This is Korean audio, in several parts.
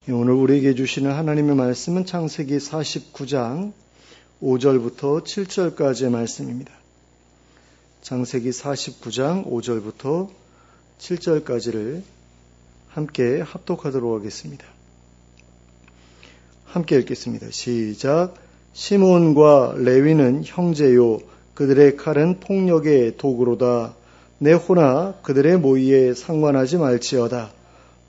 오늘 우리에게 주시는 하나님의 말씀은 창세기 49장 5절부터 7절까지의 말씀입니다. 창세기 49장 5절부터 7절까지를 함께 합독하도록 하겠습니다. 함께 읽겠습니다. 시작. 시므온과 레위는 형제요, 그들의 칼은 폭력의 도구로다. 내 호나 그들의 모의에 상관하지 말지어다.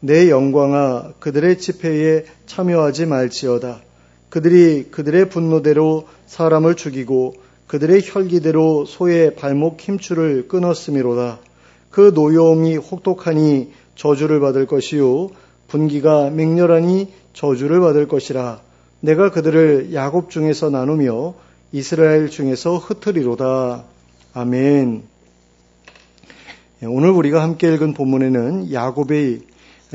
내 영광아 그들의 집회에 참여하지 말지어다. 그들이 그들의 분노대로 사람을 죽이고 그들의 혈기대로 소의 발목 힘줄을 끊었음이로다. 그 노여움이 혹독하니 저주를 받을 것이요 분기가 맹렬하니 저주를 받을 것이라. 내가 그들을 야곱 중에서 나누며 이스라엘 중에서 흩으리로다. 아멘. 오늘 우리가 함께 읽은 본문에는 야곱의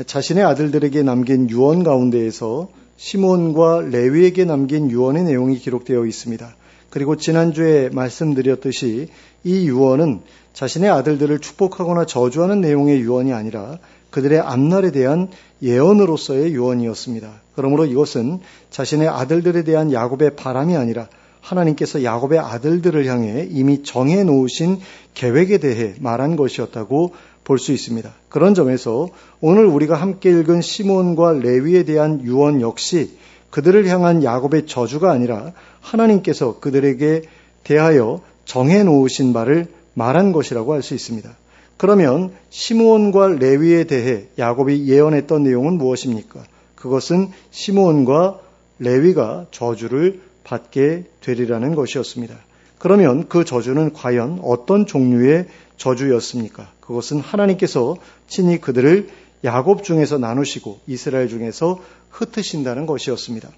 자신의 아들들에게 남긴 유언 가운데에서 시므온과 레위에게 남긴 유언의 내용이 기록되어 있습니다. 그리고 지난주에 말씀드렸듯이 이 유언은 자신의 아들들을 축복하거나 저주하는 내용의 유언이 아니라 그들의 앞날에 대한 예언으로서의 유언이었습니다. 그러므로 이것은 자신의 아들들에 대한 야곱의 바람이 아니라 하나님께서 야곱의 아들들을 향해 이미 정해놓으신 계획에 대해 말한 것이었다고 볼 수 있습니다. 그런 점에서 오늘 우리가 함께 읽은 시므온과 레위에 대한 유언 역시 그들을 향한 야곱의 저주가 아니라 하나님께서 그들에게 대하여 정해놓으신 말을 말한 것이라고 할 수 있습니다. 그러면 시므온과 레위에 대해 야곱이 예언했던 내용은 무엇입니까? 그것은 시므온과 레위가 저주를 받게 되리라는 것이었습니다. 그러면 그 저주는 과연 어떤 종류의 저주였습니까? 그것은 하나님께서 친히 그들을 야곱 중에서 나누시고 이스라엘 중에서 흩으신다는 것이었습니다.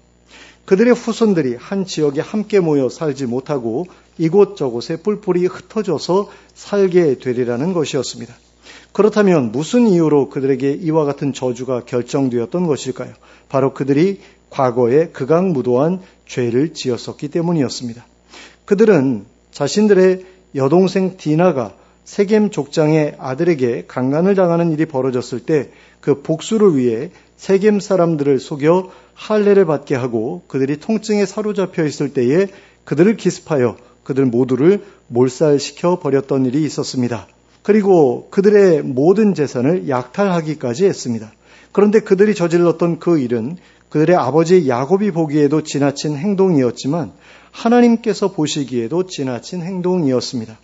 그들의 후손들이 한 지역에 함께 모여 살지 못하고 이곳저곳에 뿔뿔이 흩어져서 살게 되리라는 것이었습니다. 그렇다면 무슨 이유로 그들에게 이와 같은 저주가 결정되었던 것일까요? 바로 그들이 과거에 극악무도한 죄를 지었었기 때문이었습니다. 그들은 자신들의 여동생 디나가 세겜 족장의 아들에게 강간을 당하는 일이 벌어졌을 때 그 복수를 위해 세겜 사람들을 속여 할례를 받게 하고 그들이 통증에 사로잡혀 있을 때에 그들을 기습하여 그들 모두를 몰살시켜 버렸던 일이 있었습니다. 그리고 그들의 모든 재산을 약탈하기까지 했습니다. 그런데 그들이 저질렀던 그 일은 그들의 아버지 야곱이 보기에도 지나친 행동이었지만 하나님께서 보시기에도 지나친 행동이었습니다.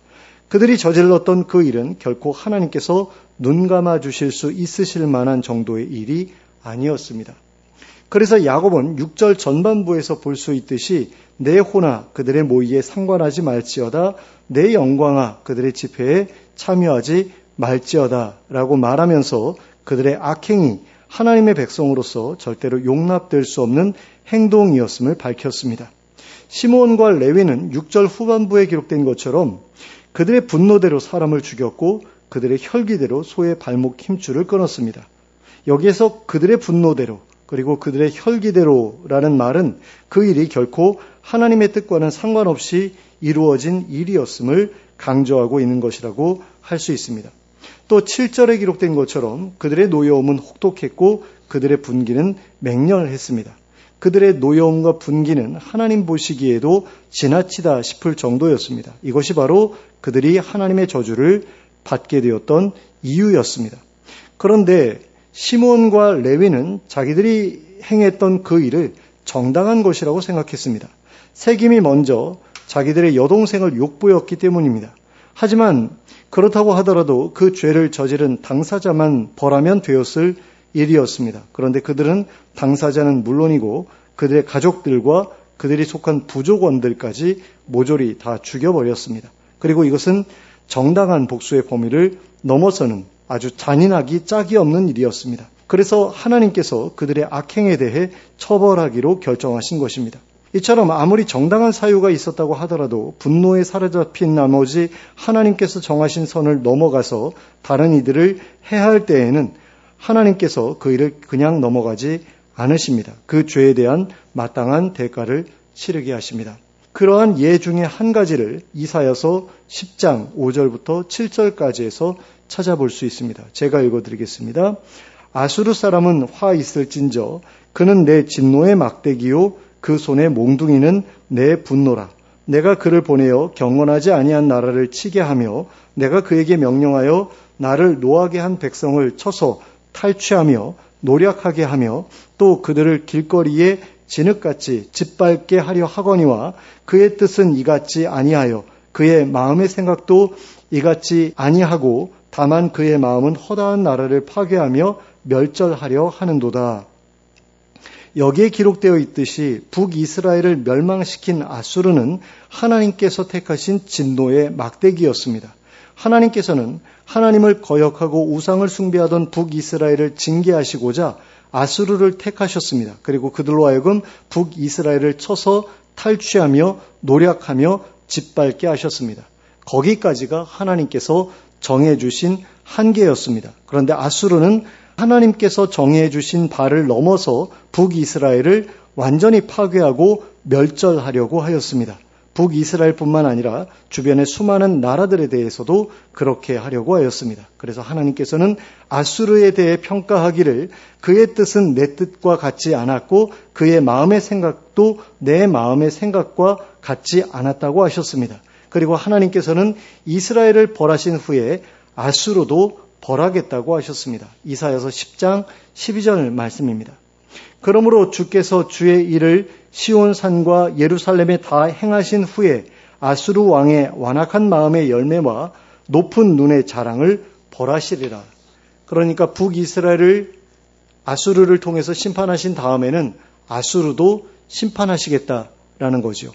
그들이 저질렀던 그 일은 결코 하나님께서 눈 감아 주실 수 있으실 만한 정도의 일이 아니었습니다. 그래서 야곱은 6절 전반부에서 볼 수 있듯이 내 호나 그들의 모의에 상관하지 말지어다, 내 영광아 그들의 집회에 참여하지 말지어다 라고 말하면서 그들의 악행이 하나님의 백성으로서 절대로 용납될 수 없는 행동이었음을 밝혔습니다. 시므온과 레위는 6절 후반부에 기록된 것처럼 그들의 분노대로 사람을 죽였고 그들의 혈기대로 소의 발목 힘줄을 끊었습니다. 여기에서 그들의 분노대로 그리고 그들의 혈기대로라는 말은 그 일이 결코 하나님의 뜻과는 상관없이 이루어진 일이었음을 강조하고 있는 것이라고 할 수 있습니다. 또 7절에 기록된 것처럼 그들의 노여움은 혹독했고 그들의 분기는 맹렬했습니다. 그들의 노여움과 분기는 하나님 보시기에도 지나치다 싶을 정도였습니다. 이것이 바로 그들이 하나님의 저주를 받게 되었던 이유였습니다. 그런데 시므온과 레위는 자기들이 행했던 그 일을 정당한 것이라고 생각했습니다. 세겜이 먼저 자기들의 여동생을 욕보였기 때문입니다. 하지만 그렇다고 하더라도 그 죄를 저지른 당사자만 벌하면 되었을 일이었습니다. 그런데 그들은 당사자는 물론이고 그들의 가족들과 그들이 속한 부족원들까지 모조리 다 죽여버렸습니다. 그리고 이것은 정당한 복수의 범위를 넘어서는 아주 잔인하기 짝이 없는 일이었습니다. 그래서 하나님께서 그들의 악행에 대해 처벌하기로 결정하신 것입니다. 이처럼 아무리 정당한 사유가 있었다고 하더라도 분노에 사로잡힌 나머지 하나님께서 정하신 선을 넘어가서 다른 이들을 해할 때에는 하나님께서 그 일을 그냥 넘어가지 않으십니다. 그 죄에 대한 마땅한 대가를 치르게 하십니다. 그러한 예 중에 한 가지를 이사야서 10장 5절부터 7절까지에서 찾아볼 수 있습니다. 제가 읽어드리겠습니다. 아수르 사람은 화 있을진저 그는 내 진노의 막대기요 그 손의 몽둥이는 내 분노라. 내가 그를 보내어 경건하지 아니한 나라를 치게 하며 내가 그에게 명령하여 나를 노하게 한 백성을 쳐서 탈취하며 노략하게 하며 또 그들을 길거리에 진흙같이 짓밟게 하려 하거니와 그의 뜻은 이같지 아니하여 그의 마음의 생각도 이같지 아니하고 다만 그의 마음은 허다한 나라를 파괴하며 멸절하려 하는도다. 여기에 기록되어 있듯이 북이스라엘을 멸망시킨 아수르는 하나님께서 택하신 진노의 막대기였습니다. 하나님께서는 하나님을 거역하고 우상을 숭배하던 북이스라엘을 징계하시고자 아수르를 택하셨습니다. 그리고 그들로 하여금 북이스라엘을 쳐서 탈취하며 노략하며 짓밟게 하셨습니다. 거기까지가 하나님께서 정해주신 한계였습니다. 그런데 아수르는 하나님께서 정해주신 바를 넘어서 북이스라엘을 완전히 파괴하고 멸절하려고 하였습니다. 북이스라엘뿐만 아니라 주변의 수많은 나라들에 대해서도 그렇게 하려고 하였습니다. 그래서 하나님께서는 아수르에 대해 평가하기를 그의 뜻은 내 뜻과 같지 않았고 그의 마음의 생각도 내 마음의 생각과 같지 않았다고 하셨습니다. 그리고 하나님께서는 이스라엘을 벌하신 후에 아수르도 벌하겠다고 하셨습니다. 이사야서 10장 12절 말씀입니다. 그러므로 주께서 주의 일을 시온산과 예루살렘에 다 행하신 후에 아수르 왕의 완악한 마음의 열매와 높은 눈의 자랑을 벌하시리라. 그러니까 북이스라엘을 아수르를 통해서 심판하신 다음에는 아수르도 심판하시겠다라는 거죠.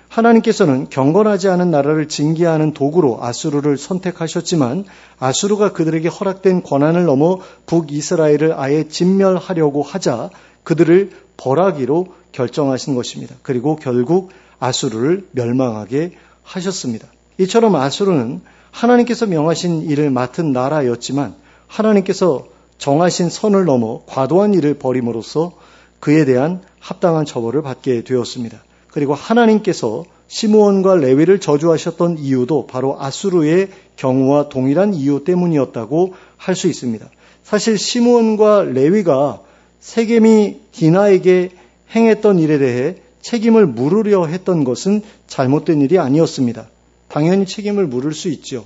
하나님께서는 경건하지 않은 나라를 징계하는 도구로 아수르를 선택하셨지만 아수르가 그들에게 허락된 권한을 넘어 북이스라엘을 아예 진멸하려고 하자 그들을 벌하기로 결정하신 것입니다. 그리고 결국 아수르를 멸망하게 하셨습니다. 이처럼 아수르는 하나님께서 명하신 일을 맡은 나라였지만 하나님께서 정하신 선을 넘어 과도한 일을 벌임으로써 그에 대한 합당한 처벌을 받게 되었습니다. 그리고 하나님께서 시므온과 레위를 저주하셨던 이유도 바로 아수르의 경우와 동일한 이유 때문이었다고 할 수 있습니다. 사실 시므온과 레위가 세겜이 디나에게 행했던 일에 대해 책임을 물으려 했던 것은 잘못된 일이 아니었습니다. 당연히 책임을 물을 수 있죠.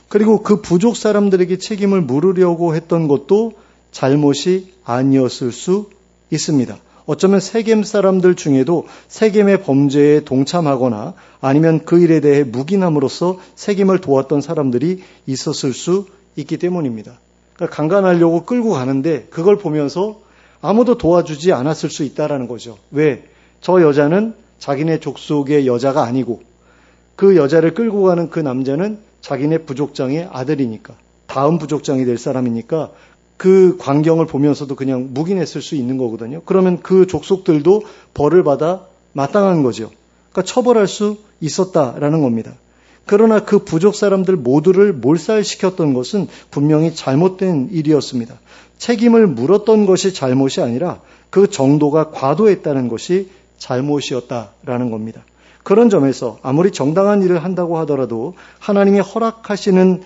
그리고 그 부족 사람들에게 책임을 물으려고 했던 것도 잘못이 아니었을 수 있습니다. 어쩌면 세겜 사람들 중에도 세겜의 범죄에 동참하거나 아니면 그 일에 대해 묵인함으로써 세겜을 도왔던 사람들이 있었을 수 있기 때문입니다. 그러니까 강간하려고 끌고 가는데 그걸 보면서 아무도 도와주지 않았을 수 있다라는 거죠. 왜? 저 여자는 자기네 족속의 여자가 아니고 그 여자를 끌고 가는 그 남자는 자기네 부족장의 아들이니까 다음 부족장이 될 사람이니까 그 광경을 보면서도 그냥 묵인했을 수 있는 거거든요. 그러면 그 족속들도 벌을 받아 마땅한 거죠. 그러니까 처벌할 수 있었다라는 겁니다. 그러나 그 부족 사람들 모두를 몰살시켰던 것은 분명히 잘못된 일이었습니다. 책임을 물었던 것이 잘못이 아니라 그 정도가 과도했다는 것이 잘못이었다라는 겁니다. 그런 점에서 아무리 정당한 일을 한다고 하더라도 하나님이 허락하시는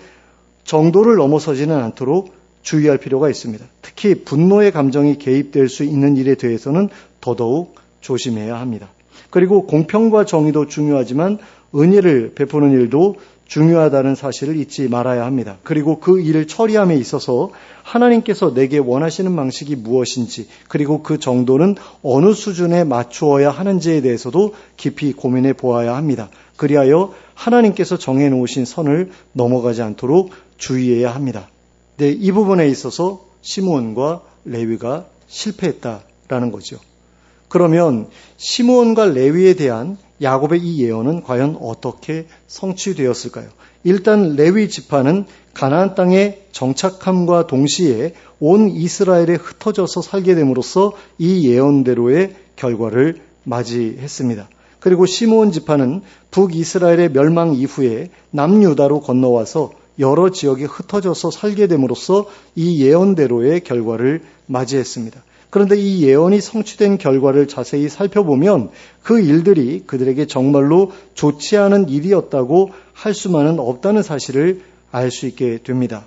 정도를 넘어서지는 않도록 주의할 필요가 있습니다. 특히 분노의 감정이 개입될 수 있는 일에 대해서는 더더욱 조심해야 합니다. 그리고 공평과 정의도 중요하지만 은혜를 베푸는 일도 중요하다는 사실을 잊지 말아야 합니다. 그리고 그 일을 처리함에 있어서 하나님께서 내게 원하시는 방식이 무엇인지 그리고 그 정도는 어느 수준에 맞추어야 하는지에 대해서도 깊이 고민해 보아야 합니다. 그리하여 하나님께서 정해놓으신 선을 넘어가지 않도록 주의해야 합니다. 네, 이 부분에 있어서 시므온과 레위가 실패했다라는 거죠. 그러면 시므온과 레위에 대한 야곱의 이 예언은 과연 어떻게 성취되었을까요? 일단 레위 지파는 가나안 땅에 정착함과 동시에 온 이스라엘에 흩어져서 살게 됨으로써 이 예언대로의 결과를 맞이했습니다. 그리고 시므온 지파는 북이스라엘의 멸망 이후에 남유다로 건너와서 여러 지역에 흩어져서 살게 됨으로써 이 예언대로의 결과를 맞이했습니다. 그런데 이 예언이 성취된 결과를 자세히 살펴보면 그 일들이 그들에게 정말로 좋지 않은 일이었다고 할 수만은 없다는 사실을 알 수 있게 됩니다.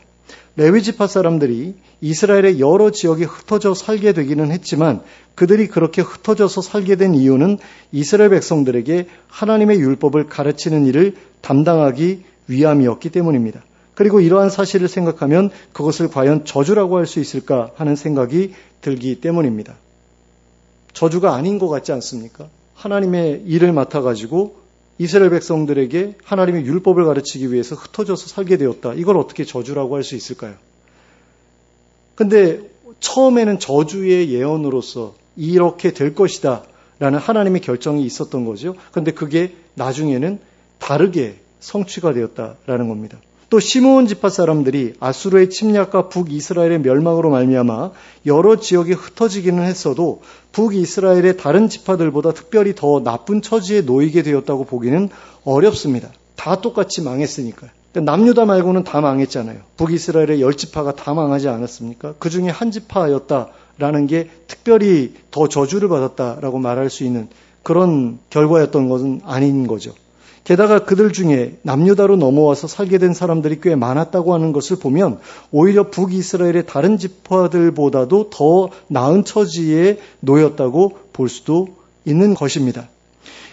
레위 지파 사람들이 이스라엘의 여러 지역에 흩어져 살게 되기는 했지만 그들이 그렇게 흩어져서 살게 된 이유는 이스라엘 백성들에게 하나님의 율법을 가르치는 일을 담당하기 위함이었기 때문입니다. 그리고 이러한 사실을 생각하면 그것을 과연 저주라고 할 수 있을까 하는 생각이 들기 때문입니다. 저주가 아닌 것 같지 않습니까? 하나님의 일을 맡아가지고 이스라엘 백성들에게 하나님의 율법을 가르치기 위해서 흩어져서 살게 되었다. 이걸 어떻게 저주라고 할 수 있을까요? 근데 처음에는 저주의 예언으로서 이렇게 될 것이다 라는 하나님의 결정이 있었던 거죠. 그런데 그게 나중에는 다르게 성취가 되었다라는 겁니다. 또 시므온 지파 사람들이 아수르의 침략과 북이스라엘의 멸망으로 말미암아 여러 지역에 흩어지기는 했어도 북이스라엘의 다른 지파들보다 특별히 더 나쁜 처지에 놓이게 되었다고 보기는 어렵습니다. 다 똑같이 망했으니까요. 남유다 말고는 다 망했잖아요. 북이스라엘의 10지파가 다 망하지 않았습니까? 그 중에 한 지파였다라는 게 특별히 더 저주를 받았다라고 말할 수 있는 그런 결과였던 것은 아닌 거죠. 게다가 그들 중에 남유다로 넘어와서 살게 된 사람들이 꽤 많았다고 하는 것을 보면 오히려 북이스라엘의 다른 지파들보다도 더 나은 처지에 놓였다고 볼 수도 있는 것입니다.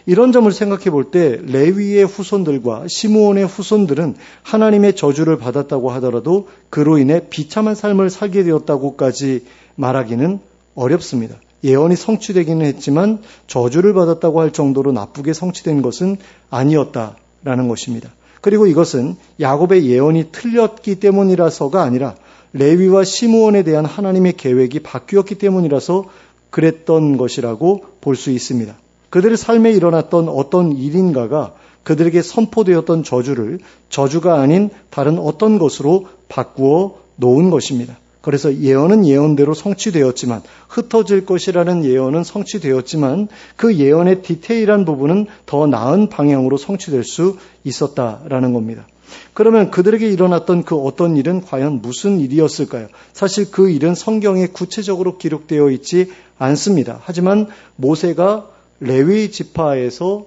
이런 점을 생각해 볼 때 레위의 후손들과 시므온의 후손들은 하나님의 저주를 받았다고 하더라도 그로 인해 비참한 삶을 살게 되었다고까지 말하기는 어렵습니다. 예언이 성취되기는 했지만 저주를 받았다고 할 정도로 나쁘게 성취된 것은 아니었다라는 것입니다. 그리고 이것은 야곱의 예언이 틀렸기 때문이라서가 아니라 레위와 시므온에 대한 하나님의 계획이 바뀌었기 때문이라서 그랬던 것이라고 볼 수 있습니다. 그들의 삶에 일어났던 어떤 일인가가 그들에게 선포되었던 저주를 저주가 아닌 다른 어떤 것으로 바꾸어 놓은 것입니다. 그래서 예언은 예언대로 성취되었지만 흩어질 것이라는 예언은 성취되었지만 그 예언의 디테일한 부분은 더 나은 방향으로 성취될 수 있었다라는 겁니다. 그러면 그들에게 일어났던 그 어떤 일은 과연 무슨 일이었을까요? 사실 그 일은 성경에 구체적으로 기록되어 있지 않습니다. 하지만 모세가 레위 지파에서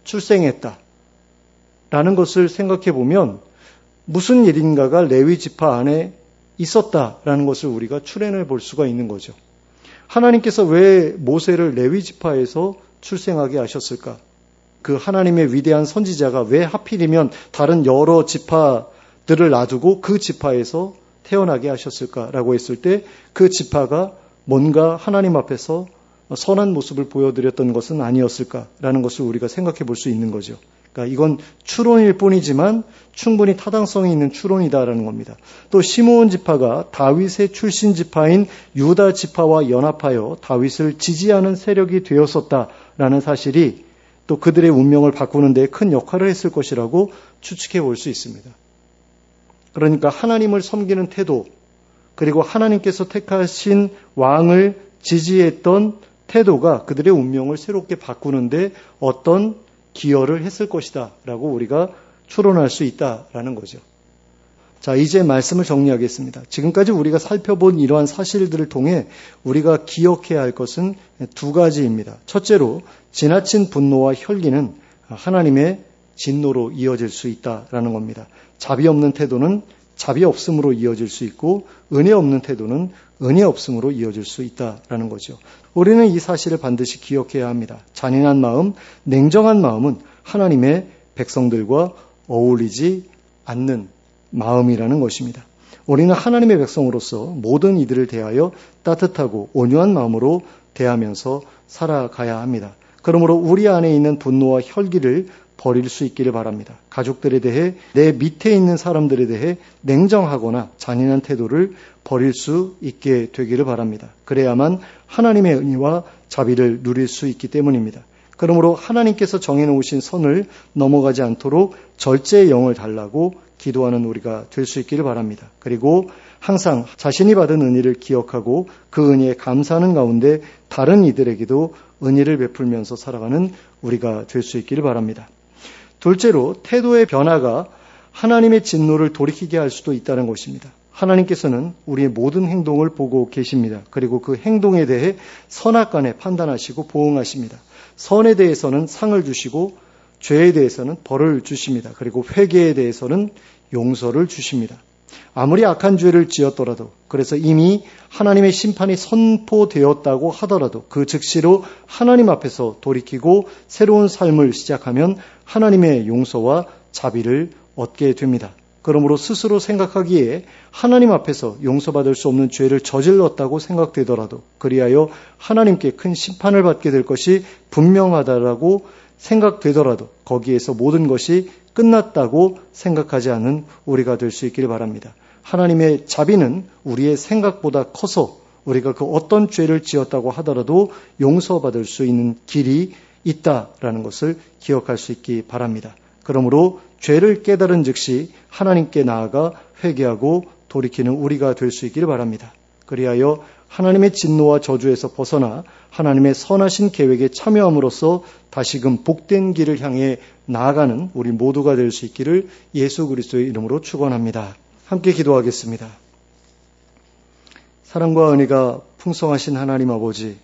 출생했다라는 것을 생각해 보면 무슨 일인가가 레위 지파 안에 있었다라는 것을 우리가 추론해 볼 수가 있는 거죠. 하나님께서 왜 모세를 레위 지파에서 출생하게 하셨을까? 그 하나님의 위대한 선지자가 왜 하필이면 다른 여러 지파들을 놔두고 그 지파에서 태어나게 하셨을까라고 했을 때 그 지파가 뭔가 하나님 앞에서 선한 모습을 보여드렸던 것은 아니었을까라는 것을 우리가 생각해 볼 수 있는 거죠. 그러니까 이건 추론일 뿐이지만 충분히 타당성이 있는 추론이다라는 겁니다. 또 시므온 지파가 다윗의 출신 지파인 유다 지파와 연합하여 다윗을 지지하는 세력이 되었었다라는 사실이 또 그들의 운명을 바꾸는 데 큰 역할을 했을 것이라고 추측해 볼 수 있습니다. 그러니까 하나님을 섬기는 태도, 그리고 하나님께서 택하신 왕을 지지했던 태도가 그들의 운명을 새롭게 바꾸는데 어떤 기여를 했을 것이다 라고 우리가 추론할 수 있다라는 거죠. 자, 이제 말씀을 정리하겠습니다. 지금까지 우리가 살펴본 이러한 사실들을 통해 우리가 기억해야 할 것은 두 가지입니다. 첫째로 지나친 분노와 혈기는 하나님의 진노로 이어질 수 있다라는 겁니다. 자비 없는 태도는 자비 없음으로 이어질 수 있고 은혜 없는 태도는 은혜 없음으로 이어질 수 있다라는 거죠. 우리는 이 사실을 반드시 기억해야 합니다. 잔인한 마음, 냉정한 마음은 하나님의 백성들과 어울리지 않는 마음이라는 것입니다. 우리는 하나님의 백성으로서 모든 이들을 대하여 따뜻하고 온유한 마음으로 대하면서 살아가야 합니다. 그러므로 우리 안에 있는 분노와 혈기를 버릴 수 있기를 바랍니다. 가족들에 대해, 내 밑에 있는 사람들에 대해 냉정하거나 잔인한 태도를 버릴 수 있게 되기를 바랍니다. 그래야만 하나님의 은혜와 자비를 누릴 수 있기 때문입니다. 그러므로 하나님께서 정해놓으신 선을 넘어가지 않도록 절제의 영을 달라고 기도하는 우리가 될 수 있기를 바랍니다. 그리고 항상 자신이 받은 은혜를 기억하고 그 은혜에 감사하는 가운데 다른 이들에게도 은혜를 베풀면서 살아가는 우리가 될 수 있기를 바랍니다. 둘째로 태도의 변화가 하나님의 진노를 돌이키게 할 수도 있다는 것입니다. 하나님께서는 우리의 모든 행동을 보고 계십니다. 그리고 그 행동에 대해 선악간에 판단하시고 보응하십니다. 선에 대해서는 상을 주시고 죄에 대해서는 벌을 주십니다. 그리고 회개에 대해서는 용서를 주십니다. 아무리 악한 죄를 지었더라도, 그래서 이미 하나님의 심판이 선포되었다고 하더라도 그 즉시로 하나님 앞에서 돌이키고 새로운 삶을 시작하면 하나님의 용서와 자비를 얻게 됩니다. 그러므로 스스로 생각하기에 하나님 앞에서 용서받을 수 없는 죄를 저질렀다고 생각되더라도, 그리하여 하나님께 큰 심판을 받게 될 것이 분명하다라고 생각되더라도 거기에서 모든 것이 끝났다고 생각하지 않는 우리가 될 수 있기를 바랍니다. 하나님의 자비는 우리의 생각보다 커서 우리가 그 어떤 죄를 지었다고 하더라도 용서받을 수 있는 길이 있다라는 것을 기억할 수 있기 바랍니다. 그러므로 죄를 깨달은 즉시 하나님께 나아가 회개하고 돌이키는 우리가 될 수 있기를 바랍니다. 그리하여 하나님의 진노와 저주에서 벗어나 하나님의 선하신 계획에 참여함으로써 다시금 복된 길을 향해 나아가는 우리 모두가 될 수 있기를 예수 그리스도의 이름으로 축원합니다. 함께 기도하겠습니다. 사랑과 은혜가 풍성하신 하나님 아버지,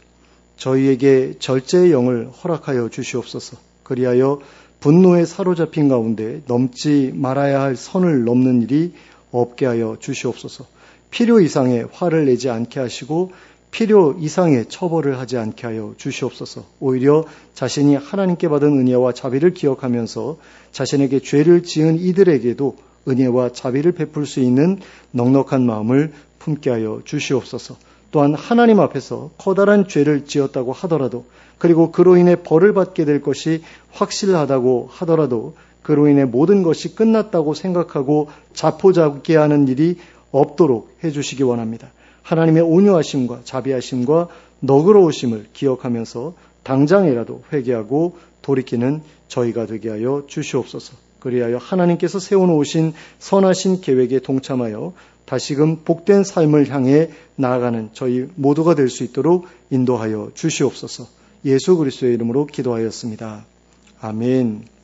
저희에게 절제의 영을 허락하여 주시옵소서. 그리하여 분노에 사로잡힌 가운데 넘지 말아야 할 선을 넘는 일이 없게 하여 주시옵소서. 필요 이상의 화를 내지 않게 하시고 필요 이상의 처벌을 하지 않게 하여 주시옵소서. 오히려 자신이 하나님께 받은 은혜와 자비를 기억하면서 자신에게 죄를 지은 이들에게도 은혜와 자비를 베풀 수 있는 넉넉한 마음을 품게 하여 주시옵소서. 또한 하나님 앞에서 커다란 죄를 지었다고 하더라도, 그리고 그로 인해 벌을 받게 될 것이 확실하다고 하더라도 그로 인해 모든 것이 끝났다고 생각하고 자포자기하게 하는 일이 없도록 해주시기 원합니다. 하나님의 온유하심과 자비하심과 너그러우심을 기억하면서 당장이라도 회개하고 돌이키는 저희가 되게 하여 주시옵소서. 그리하여 하나님께서 세워놓으신 선하신 계획에 동참하여 다시금 복된 삶을 향해 나아가는 저희 모두가 될 수 있도록 인도하여 주시옵소서. 예수 그리스도의 이름으로 기도하였습니다. 아멘.